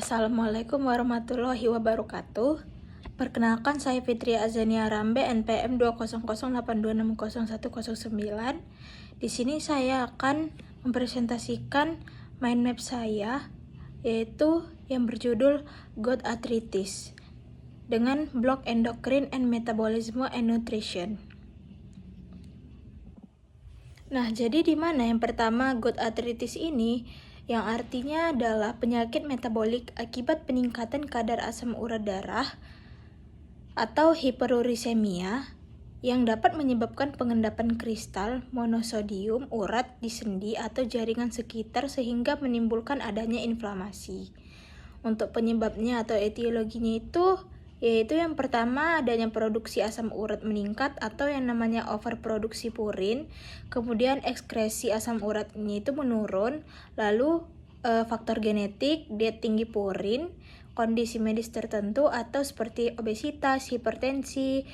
Assalamualaikum warahmatullahi wabarakatuh. Perkenalkan, saya Fitri Azania Rambe, NPM 20082601109. Di sini saya akan mempresentasikan mind map saya, yaitu yang berjudul God Arthritis dengan blok Endocrine and Metabolism and Nutrition. Nah, jadi di mana yang pertama God Arthritis ini, yang artinya adalah penyakit metabolik akibat peningkatan kadar asam urat darah atau hiperurisemia yang dapat menyebabkan pengendapan kristal monosodium urat di sendi atau jaringan sekitar sehingga menimbulkan adanya inflamasi. Untuk penyebabnya atau etiologinya itu yaitu yang pertama adanya produksi asam urat meningkat atau yang namanya overproduksi purin, kemudian ekskresi asam uratnya itu menurun, lalu faktor genetik, diet tinggi purin, kondisi medis tertentu atau seperti obesitas, hipertensi,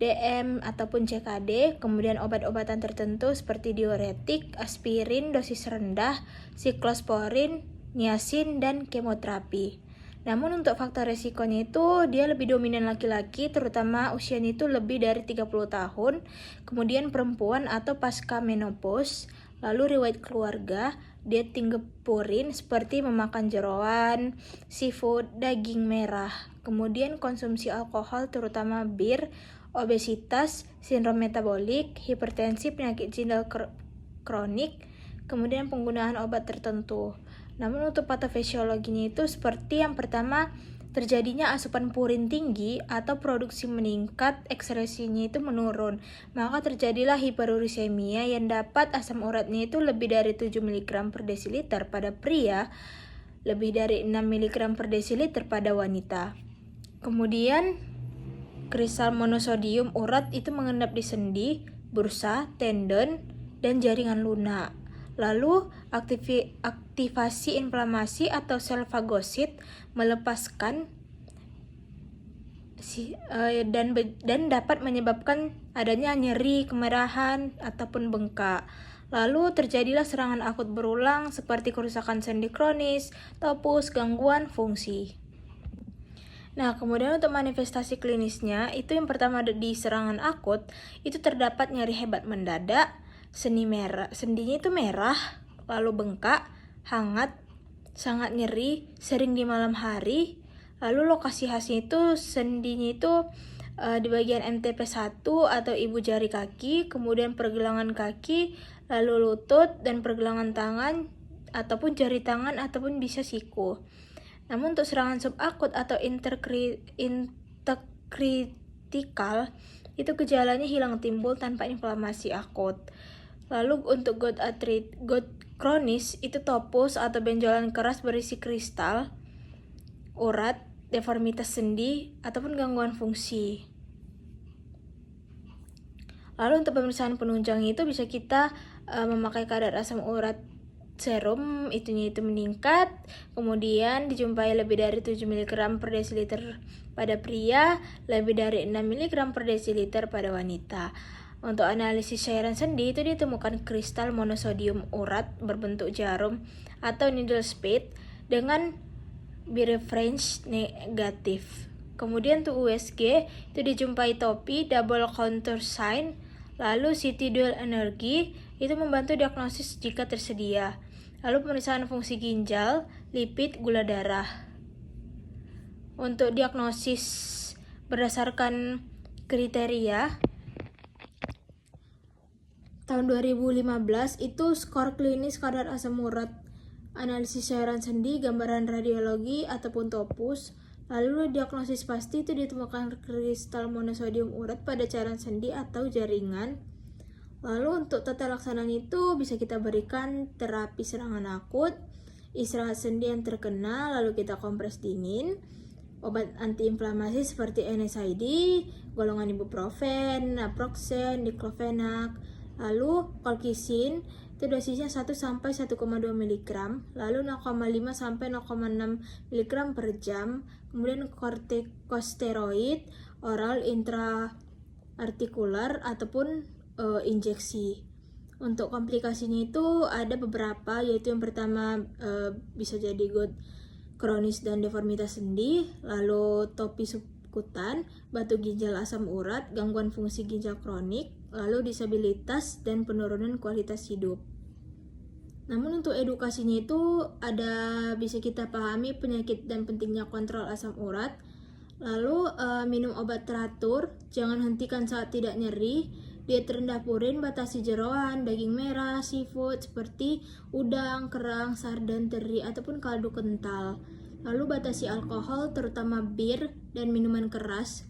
DM ataupun CKD, kemudian obat-obatan tertentu seperti diuretik, aspirin dosis rendah, siklosporin, niacin, dan kemoterapi. Namun untuk faktor resikonya itu dia lebih dominan laki-laki, terutama usianya itu lebih dari 30 tahun, kemudian perempuan atau pasca menopause, lalu riwayat keluarga, diet tinggi purin seperti memakan jeroan, seafood, daging merah, kemudian konsumsi alkohol terutama bir, obesitas, sindrom metabolik, hipertensi, penyakit ginjal kronik, kemudian penggunaan obat tertentu. Namun untuk patofisiologinya itu seperti yang pertama terjadinya asupan purin tinggi atau produksi meningkat, ekskresinya itu menurun. Maka terjadilah hiperurisemia yang dapat asam uratnya itu lebih dari 7 mg per desiliter pada pria, lebih dari 6 mg per desiliter pada wanita. Kemudian kristal monosodium urat itu mengendap di sendi, bursa, tendon, dan jaringan lunak. Lalu aktivasi inflamasi atau sel fagosit melepaskan dan dapat menyebabkan adanya nyeri, kemerahan, ataupun bengkak. Lalu terjadilah serangan akut berulang seperti kerusakan sendi kronis, topus, gangguan fungsi. Nah, kemudian untuk manifestasi klinisnya, itu yang pertama di serangan akut, itu terdapat nyeri hebat mendadak, sendinya itu merah, lalu bengkak, hangat, sangat nyeri, sering di malam hari. Lalu lokasi khasnya itu sendinya itu di bagian MTP1 atau ibu jari kaki, kemudian pergelangan kaki, lalu lutut dan pergelangan tangan ataupun jari tangan ataupun bisa siku. Namun untuk serangan subakut atau interkritikal itu gejalanya hilang timbul tanpa inflamasi akut. Lalu untuk God kronis itu topus atau benjolan keras berisi kristal, urat, deformitas sendi, ataupun gangguan fungsi. Lalu untuk pemeriksaan penunjang itu bisa kita memakai kadar asam urat serum itu meningkat, kemudian dijumpai lebih dari 7 mg per desiliter pada pria, lebih dari 6 mg per desiliter pada wanita. Untuk analisis cairan sendi itu ditemukan kristal monosodium urat berbentuk jarum atau needle spade dengan birefringence negatif. Kemudian untuk USG itu dijumpai topi, double contour sign, lalu CT dual energy itu membantu diagnosis jika tersedia. Lalu pemeriksaan fungsi ginjal, lipid, gula darah. Untuk diagnosis berdasarkan kriteria tahun 2015 itu skor klinis kadar asam urat, analisis cairan sendi, gambaran radiologi ataupun topus. Lalu diagnosis pasti itu ditemukan kristal monosodium urat pada cairan sendi atau jaringan. Lalu untuk tata laksananya itu bisa kita berikan terapi serangan akut, istirahat sendi yang terkena, lalu kita kompres dingin, obat antiinflamasi seperti NSAID, golongan ibuprofen, naproxen, diclofenac, lalu colchicine itu dosisnya 1-1,2 mg, lalu 0,5 sampai 0,6 mg per jam. Kemudian kortikosteroid oral intraartikular ataupun injeksi. Untuk komplikasinya itu ada beberapa, yaitu yang pertama bisa jadi God kronis dan deformitas sendi, lalu topi subkutan, batu ginjal asam urat, gangguan fungsi ginjal kronik, lalu disabilitas dan penurunan kualitas hidup. Namun untuk edukasinya itu bisa kita pahami penyakit dan pentingnya kontrol asam urat, lalu minum obat teratur, jangan hentikan saat tidak nyeri, diet rendah purin, batasi jeroan, daging merah, seafood seperti udang, kerang, sarden, teri, ataupun kaldu kental. Lalu batasi alkohol, terutama bir dan minuman keras.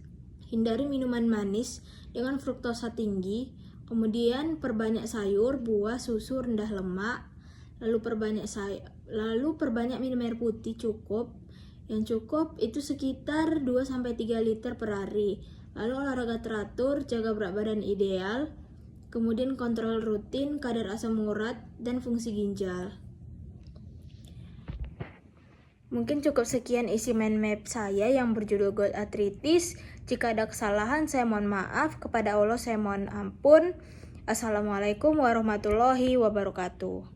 Hindari minuman manis dengan fruktosa tinggi. Kemudian perbanyak sayur, buah, susu rendah lemak. Lalu perbanyak minum air putih cukup. Yang cukup itu sekitar 2-3 liter per hari. Lalu olahraga teratur, jaga berat badan ideal, kemudian kontrol rutin kadar asam urat dan fungsi ginjal. Mungkin cukup sekian isi mind map saya yang berjudul Gout Arthritis. Jika ada kesalahan saya mohon maaf, kepada Allah saya mohon ampun. Assalamualaikum warahmatullahi wabarakatuh.